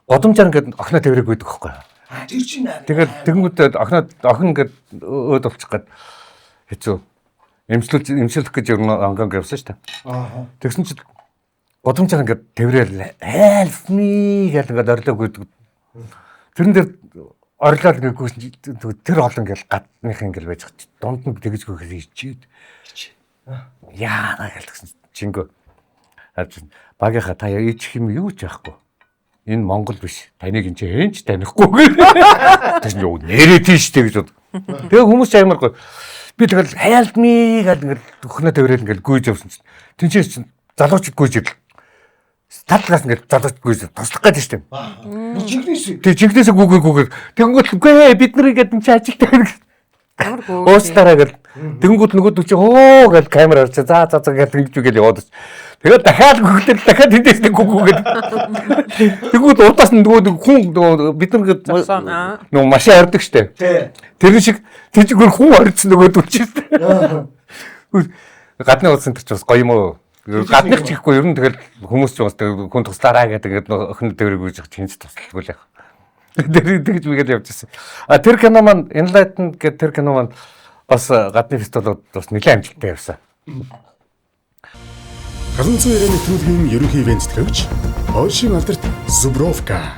Годомжаар ингээд охиноо тэрэг үйдэг байхгүй. Тэр чинь тэгээд тэгэнгүүтээ охин ингээд өөд болчих гээд хэцүү. Эмчлэх гэж ер нь ангаан явсан шүү дээ. Тэгсэн чинь годомжаар ингээд тэрэл help me гэдэг ингээд орлог үйдэг. Тэрэн дээр орлоод нэггүй тэр олон ингээд гадных ингээд байж байгаа. Дунд нь тэгэж гөхөөр ичээд. Яа гэсэн чингөө. Багийнхаа та ич юм юу ч яахгүй. Энэ Монгол биш. Таныг энэ хэнч танихгүй гэх. Тэс юу нэрээ тийш тэг гэж бод. Тэгээ хүмүүс ч амар гоё. Би тэгэл help me гэдэг өхнөө тэрэл ингээд гүйж явсан чинь. Тинчээс чинь залуучд гүйж ирэл. Талгаас ингээд залуучд гүйж туслах гэж штеп. Жигнэс. Тэгээ жигнэсээ гүгээр. Тэнгүүт үгүй бид нар ингээд энэ ажигтай. Ямар гоо. Уучлаарай гэл. Тэнгүүд нөгөөд чи оо гэл камер харж за гэл ингэж үгээл яваад. Тэгээд дахиад гүглэр дахиад тэндээс нэг гүгээд. Тэнгүүд урдаас нь нөгөө хүн бид нар нөгөө машин ордог штэ. Тэр шиг тийчгээр хүн орсон нөгөөд үчижтэй. Гадны улсын төрч бас гоё юм уу? Гадных ч ихгүй ер нь тэгэл хүмүүс ч бас хүн туслаараа гэдэг охин дээрээ гүйж чинж туслалгүй л яг. Тэр тэгж бигээд явжсэн. Тэр кино маань Enlightened гэдэг тэр кино маань бас гадны фестивалууд бас нэлээд амжилттай явсан. 791 төлөвийн ерөнхий ивент төлөвч Польшийн алдарт Зубровка